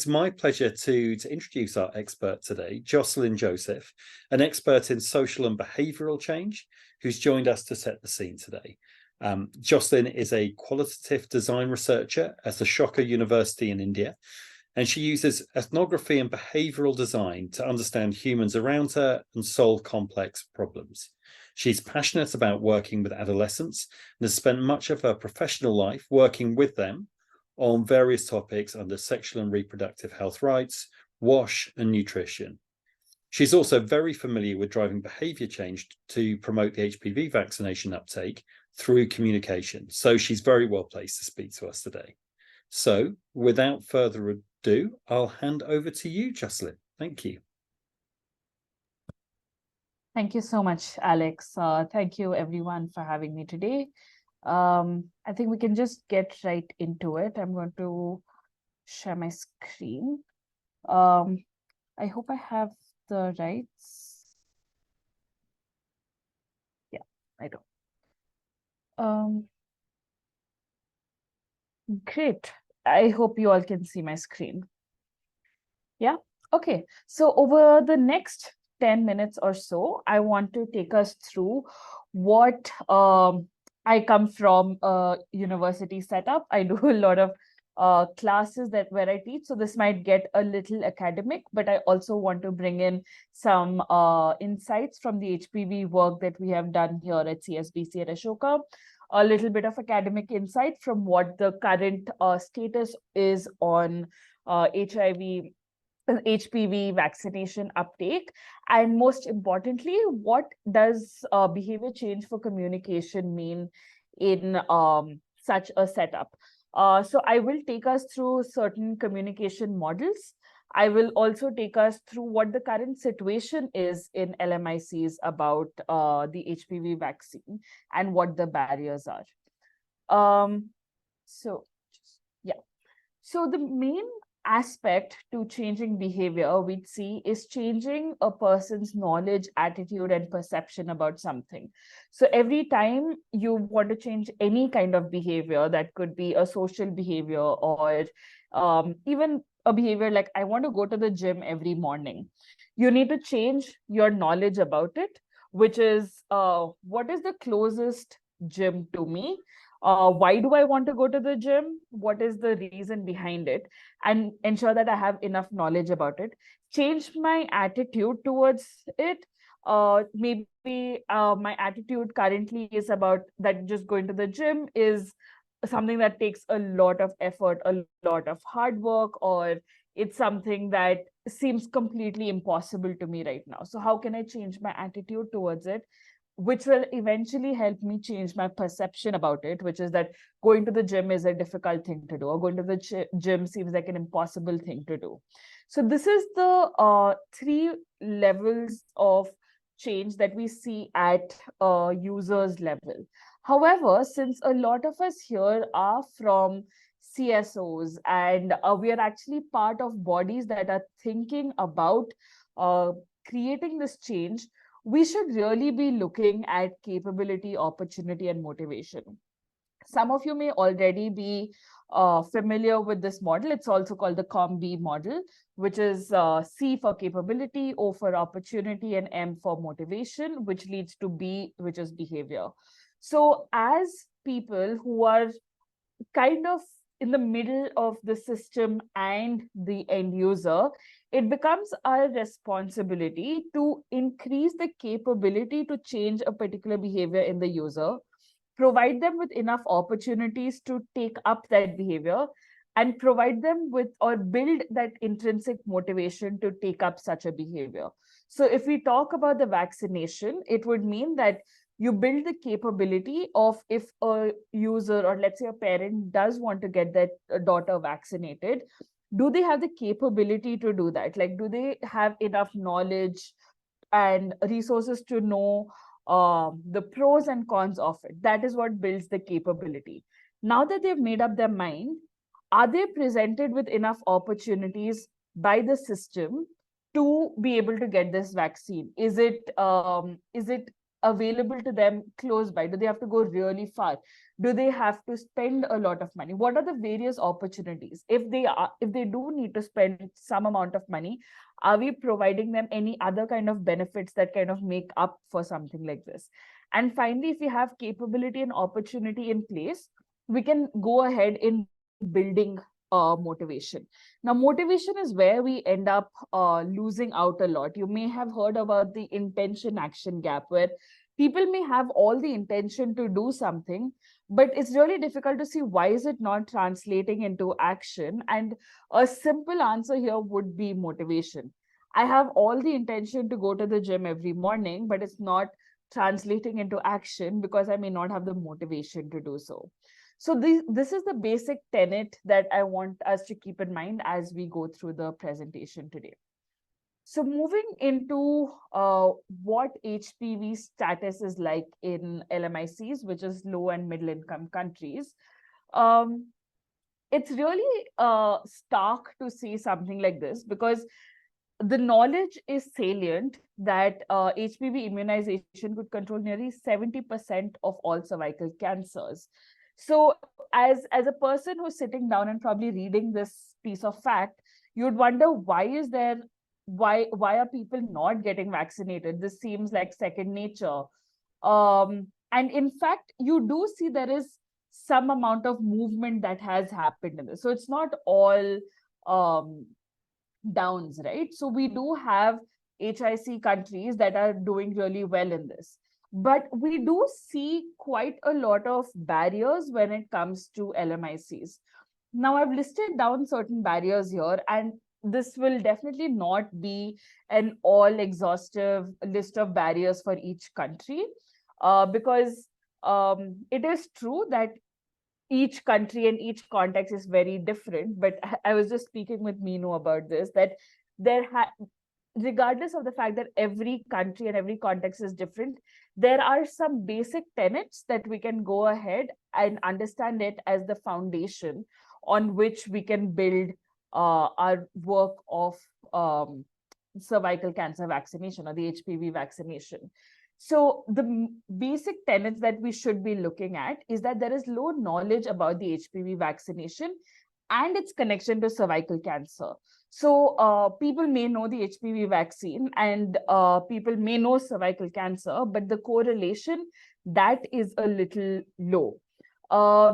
It's my pleasure to introduce our expert today, Jocelyn Joseph, an expert in social and behavioural change, who's joined us to set the scene today. Jocelyn is a qualitative design researcher at Ashoka University in India, and she uses ethnography and behavioural design to understand humans around her and solve complex problems. She's passionate about working with adolescents and has spent much of her professional life working with them on various topics under sexual and reproductive health rights, WASH, and nutrition. She's also very familiar with driving behaviour change to promote the HPV vaccination uptake through communication. So she's very well placed to speak to us today. So without further ado, I'll hand over to you, Jocelyn. Thank you. Thank you so much, Alex. Thank you, everyone, for having me today. I think we can just get right into it. I'm going to share my screen. I hope I have the rights. Yeah, I do. Great. I hope you all can see my screen. Yeah. Okay. So over the next 10 minutes or so, I want to take us through what I come from a university setup. I do a lot of classes where I teach. So this might get a little academic, but I also want to bring in some insights from the HPV work that we have done here at CSBC at Ashoka. A little bit of academic insight from what the current status is on HPV vaccination uptake, and most importantly, what does behavior change for communication mean in such a setup? So I will take us through certain communication models. I will also take us through what the current situation is in LMICs about the HPV vaccine and what the barriers are. So the main aspect to changing behavior we'd see is changing a person's knowledge, attitude, and perception about something. So every time you want to change any kind of behavior, that could be a social behavior or even a behavior like I want to go to the gym every morning, you need to change your knowledge about it, which is what is the closest gym to me? Why do I want to go to the gym? What is the reason behind it? And ensure that I have enough knowledge about it. Change my attitude towards it. Maybe my attitude currently is about that just going to the gym is something that takes a lot of effort, a lot of hard work, or it's something that seems completely impossible to me right now. So how can I change my attitude towards it, which will eventually help me change my perception about it, which is that going to the gym is a difficult thing to do, or going to the gym seems like an impossible thing to do. So this is the 3 levels of change that we see at users level. However, since a lot of us here are from CSOs and we are actually part of bodies that are thinking about creating this change, we should really be looking at capability, opportunity, and motivation. Some of you may already be familiar with this model. It's also called the COM-B model, which is C for capability, O for opportunity, and M for motivation, which leads to B, which is behavior. So as people who are kind of in the middle of the system and the end user, it becomes our responsibility to increase the capability to change a particular behavior in the user, provide them with enough opportunities to take up that behavior, and provide them with or build that intrinsic motivation to take up such a behavior. So if we talk about the vaccination, it would mean that you build the capability of, if a user or let's say a parent does want to get their daughter vaccinated, do they have the capability to do that? Like, do they have enough knowledge and resources to know the pros and cons of it? That is what builds the capability. Now that they've made up their mind, are they presented with enough opportunities by the system to be able to get this vaccine? Is it available to them close by? Do they have to go really far? Do they have to spend a lot of money? What are the various opportunities? If they do need to spend some amount of money, are we providing them any other kind of benefits that kind of make up for something like this? And finally, if we have capability and opportunity in place, we can go ahead in building motivation. Now, motivation is where we end up losing out a lot. You may have heard about the intention action gap, where people may have all the intention to do something, but it's really difficult to see why is it not translating into action. And a simple answer here would be motivation. I have all the intention to go to the gym every morning, but it's not translating into action because I may not have the motivation to do so. So this is the basic tenet that I want us to keep in mind as we go through the presentation today. So moving into what HPV status is like in LMICs, which is low and middle income countries, it's really stark to see something like this, because the knowledge is salient that HPV immunization could control nearly 70% of all cervical cancers. So as a person who's sitting down and probably reading this piece of fact, you'd wonder why are people not getting vaccinated? This seems like second nature. And in fact, you do see there is some amount of movement that has happened in this. So it's not all downs, right? So we do have HIC countries that are doing really well in this. But we do see quite a lot of barriers when it comes to LMICs. Now, I've listed down certain barriers here, and this will definitely not be an all-exhaustive list of barriers for each country, because it is true that each country and each context is very different. But I was just speaking with Minu about this, that regardless of the fact that every country and every context is different, there are some basic tenets that we can go ahead and understand it as the foundation on which we can build our work of cervical cancer vaccination or the HPV vaccination. So the basic tenets that we should be looking at is that there is low knowledge about the HPV vaccination and its connection to cervical cancer. So people may know the HPV vaccine and people may know cervical cancer, but the correlation, that is a little low.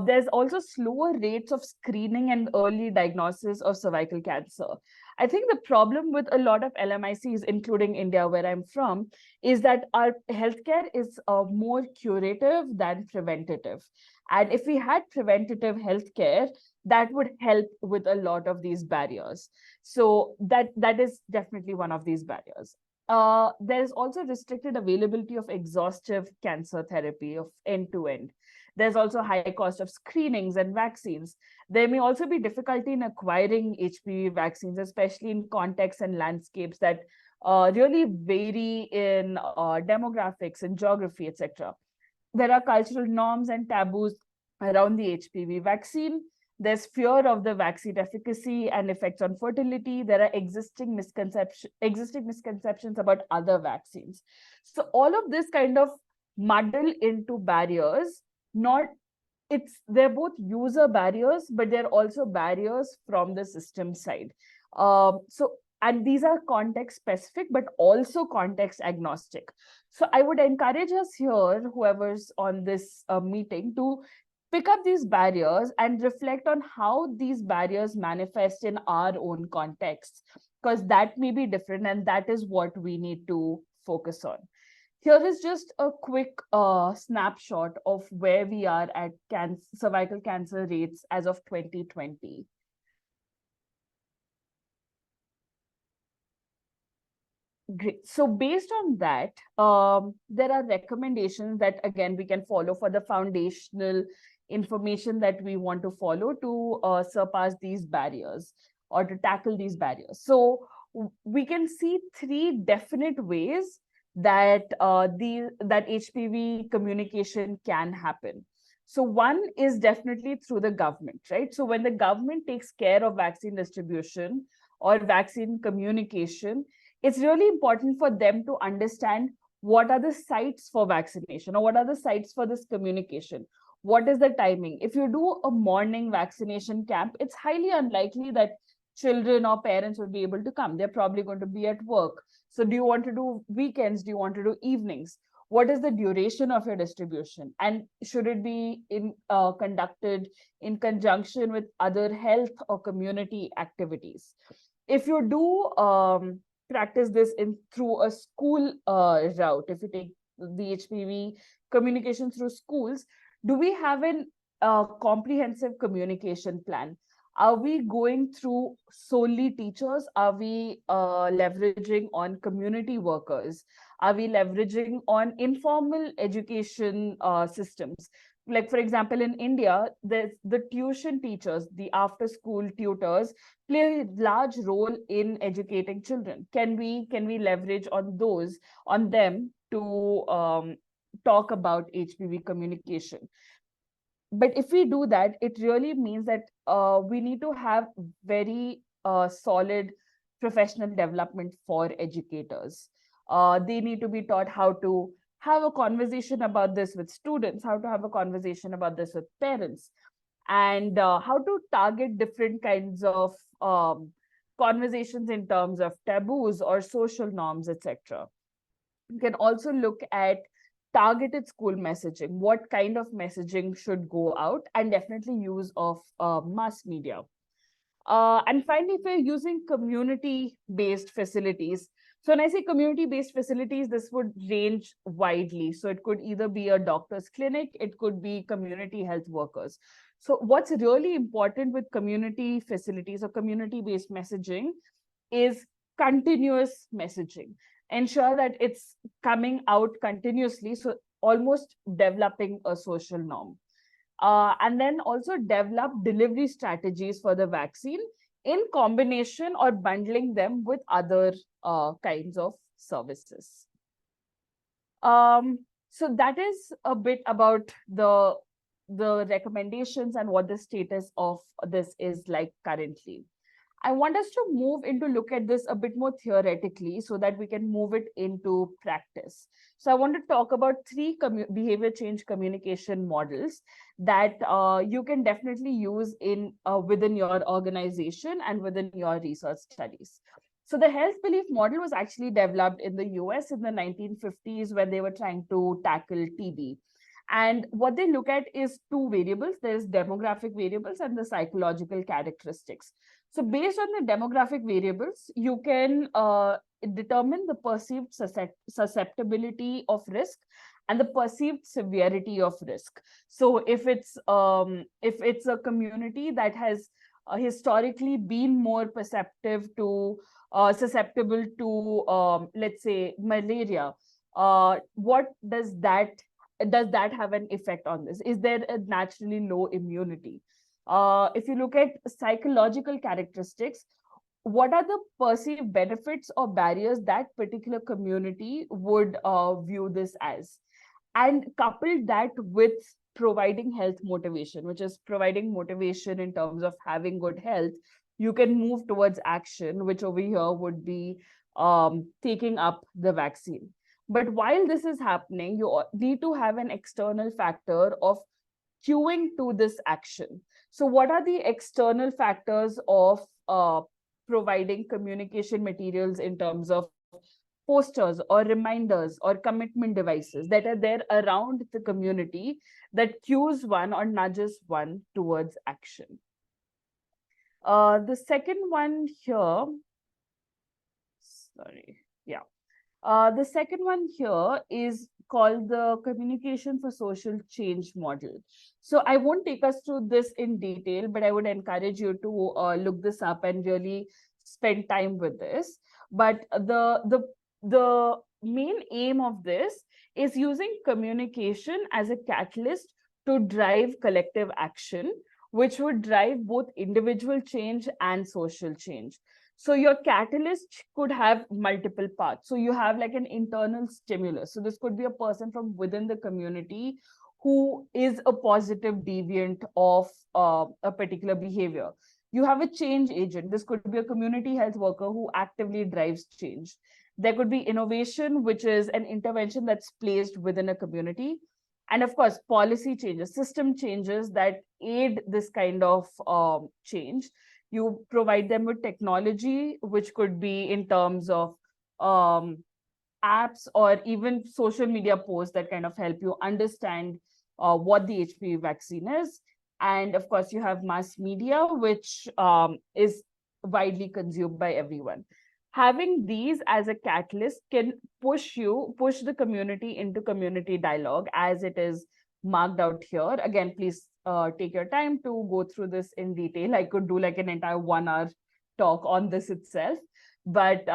There's also slower rates of screening and early diagnosis of cervical cancer. I think the problem with a lot of LMICs, including India, where I'm from, is that our healthcare is more curative than preventative. And if we had preventative healthcare, that would help with a lot of these barriers. So that is definitely one of these barriers. There is also restricted availability of exhaustive cancer therapy of end-to-end. There's also high cost of screenings and vaccines. There may also be difficulty in acquiring HPV vaccines, especially in contexts and landscapes that really vary in demographics and geography, etc. There are cultural norms and taboos around the HPV vaccine. There's fear of the vaccine efficacy and effects on fertility. There are existing misconceptions about other vaccines. So all of this kind of muddle into barriers. They're both user barriers, but they're also barriers from the system side. And these are context specific, but also context agnostic. So I would encourage us here, whoever's on this meeting, to pick up these barriers and reflect on how these barriers manifest in our own context, because that may be different, and that is what we need to focus on. Here is just a quick snapshot of where we are at cervical cancer rates as of 2020. Great. So based on that, there are recommendations that, again, we can follow for the foundational information that we want to follow to surpass these barriers or to tackle these barriers. So we can see three definite ways that that HPV communication can happen. So one is definitely through the government, right? So when the government takes care of vaccine distribution or vaccine communication, it's really important for them to understand What are the sites for vaccination, or what are the sites for this communication? What is the timing? If you do a morning vaccination camp, it's highly unlikely that children or parents will be able to come. They're probably going to be at work. So do you want to do weekends? Do you want to do evenings? What is the duration of your distribution? And should it be conducted in conjunction with other health or community activities? If you do practice this through a school route, if you take the HPV communication through schools, do we have an comprehensive communication plan? Are we going through solely teachers? Are we leveraging on community workers? Are we leveraging on informal education systems? Like, for example, in India, there's the tuition teachers, the after school tutors play a large role in educating children. Can we leverage on them to talk about HPV communication? But if we do that, it really means that we need to have very solid professional development for educators. They need to be taught how to have a conversation about this with students, how to have a conversation about this with parents, and how to target different kinds of conversations in terms of taboos or social norms, etc. You can also look at targeted school messaging. What kind of messaging should go out, and definitely use of mass media. And finally, if we're using community-based facilities, so when I say community-based facilities, this would range widely. So it could either be a doctor's clinic, it could be community health workers. So what's really important with community facilities or community-based messaging is continuous messaging. Ensure that it's coming out continuously, so almost developing a social norm. And then also develop delivery strategies for the vaccine in combination or bundling them with other kinds of services. So that is a bit about the recommendations and what the status of this is like currently. I want us to move into look at this a bit more theoretically so that we can move it into practice. So I want to talk about three behavior change communication models that you can definitely use in within your organization and within your research studies. So the health belief model was actually developed in the US in the 1950s when they were trying to tackle TB. And what they look at is two variables. There's demographic variables and the psychological characteristics. So based on the demographic variables, you can determine the perceived susceptibility of risk and the perceived severity of risk. So if it's a community that has historically been more susceptible to let's say malaria, what does that have an effect on this? Is there a naturally low immunity? If you look at psychological characteristics, what are the perceived benefits or barriers that particular community would view this as? And couple that with providing health motivation, which is providing motivation in terms of having good health, you can move towards action, which over here would be taking up the vaccine. But while this is happening, you need to have an external factor of cueing to this action. So what are the external factors of providing communication materials in terms of posters or reminders or commitment devices that are there around the community that cues one or nudges one towards action? The second one here, the second one here is called the communication for social change model. So I won't take us through this in detail, but I would encourage you to look this up and really spend time with this. But the main aim of this is using communication as a catalyst to drive collective action, which would drive both individual change and social change. So your catalyst could have multiple parts. So you have like an internal stimulus. So this could be a person from within the community who is a positive deviant of a particular behavior. You have a change agent. This could be a community health worker who actively drives change. There could be innovation, which is an intervention that's placed within a community. And of course, policy changes, system changes that aid this kind of change. You provide them with technology, which could be in terms of um, apps or even social media posts that kind of help you understand what the HPV vaccine is. And of course, you have mass media, which is widely consumed by everyone. Having these as a catalyst can push the community into community dialogue, as it is marked out here. Again, please take your time to go through this in detail. I could do like an entire 1 hour talk on this itself, but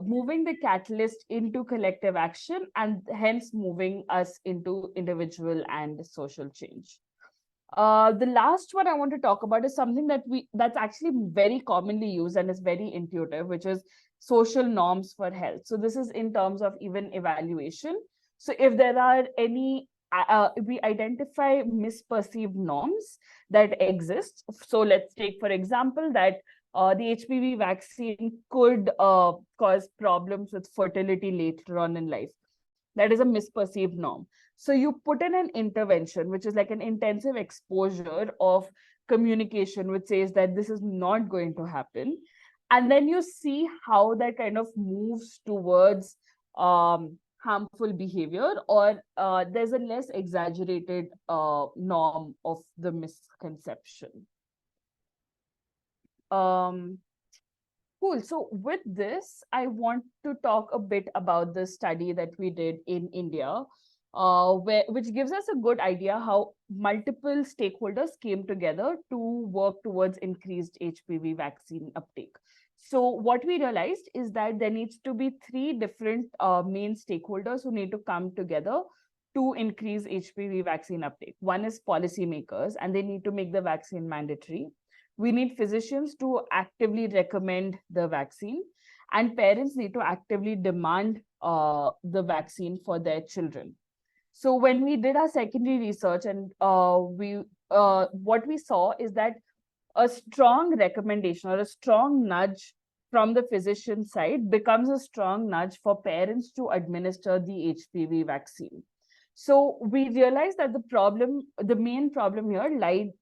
moving the catalyst into collective action and hence moving us into individual and social change. The last one I want to talk about is something that's actually very commonly used and is very intuitive, which is social norms for health. So this is in terms of even evaluation. So if there are any, we identify misperceived norms that exist. So let's take, for example, that the HPV vaccine could cause problems with fertility later on in life. That is a misperceived norm. So you put in an intervention, which is like an intensive exposure of communication, which says that this is not going to happen. And then you see how that kind of moves towards harmful behavior, or there's a less exaggerated norm of the misconception. Cool. So with this, I want to talk a bit about the study that we did in India, which gives us a good idea how multiple stakeholders came together to work towards increased HPV vaccine uptake. So what we realized is that there needs to be three different main stakeholders who need to come together to increase HPV vaccine uptake. One is policymakers, and they need to make the vaccine mandatory. We need physicians to actively recommend the vaccine, and parents need to actively demand the vaccine for their children. So when we did our secondary research, and what we saw is that a strong recommendation or a strong nudge from the physician side becomes a strong nudge for parents to administer the HPV vaccine. So we realized that the main problem here lay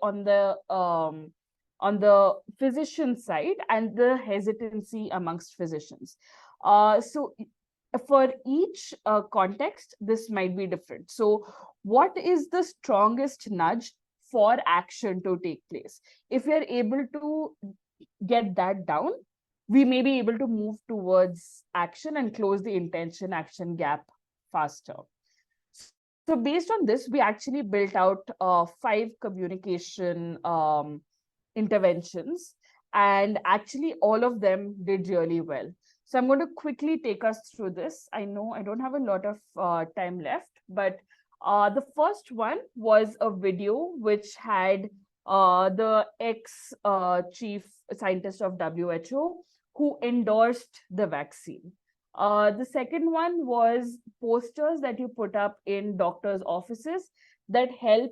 on the physician side and the hesitancy amongst physicians. So for each context, this might be different. So what is the strongest nudge for action to take place? If we are able to get that down, we may be able to move towards action and close the intention action gap faster. So based on this, we actually built out 5 communication interventions, and actually all of them did really well. So I'm going to quickly take us through this. I know I don't have a lot of time left, but the first one was a video which had the ex-chief scientist of WHO who endorsed the vaccine. The second one was posters that you put up in doctors' offices that help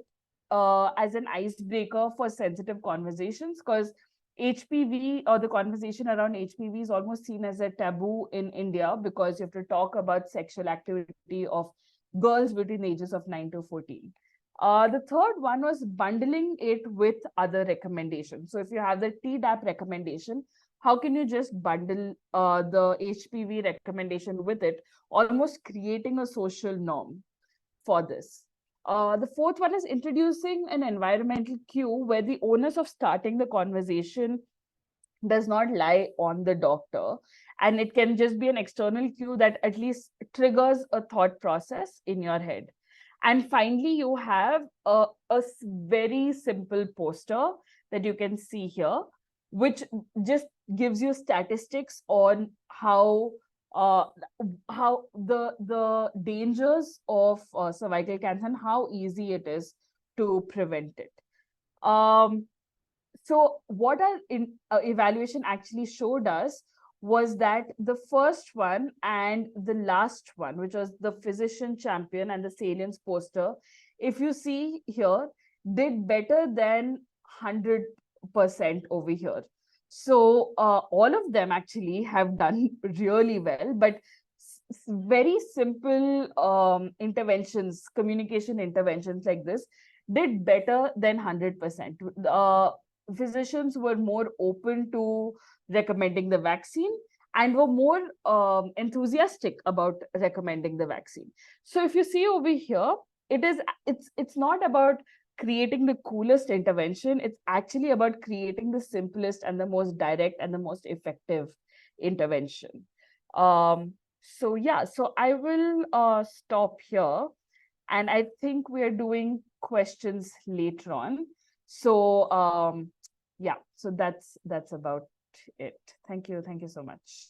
as an icebreaker for sensitive conversations, because HPV, or the conversation around HPV, is almost seen as a taboo in India because you have to talk about sexual activity of girls between the ages of 9 to 14. The third one was bundling it with other recommendations. So if you have the TDAP recommendation, how can you just bundle the HPV recommendation with it, almost creating a social norm for this? The fourth one is introducing an environmental cue where the onus of starting the conversation does not lie on the doctor, and it can just be an external cue that at least triggers a thought process in your head. And finally, you have a very simple poster that you can see here, which just gives you statistics on how the dangers of cervical cancer and how easy it is to prevent it. So what our evaluation actually showed us was that the first one and the last one, which was the physician champion and the salience poster, if you see here, did better than 100% over here. So all of them actually have done really well, but very simple interventions, communication interventions like this did better than 100%. Physicians were more open to recommending the vaccine and were more enthusiastic about recommending the vaccine. So if you see over here, it's not about creating the coolest intervention. It's actually about creating the simplest and the most direct and the most effective intervention. So yeah, so I will stop here, and I think we are doing questions later on. So yeah, so that's about it. Thank you so much.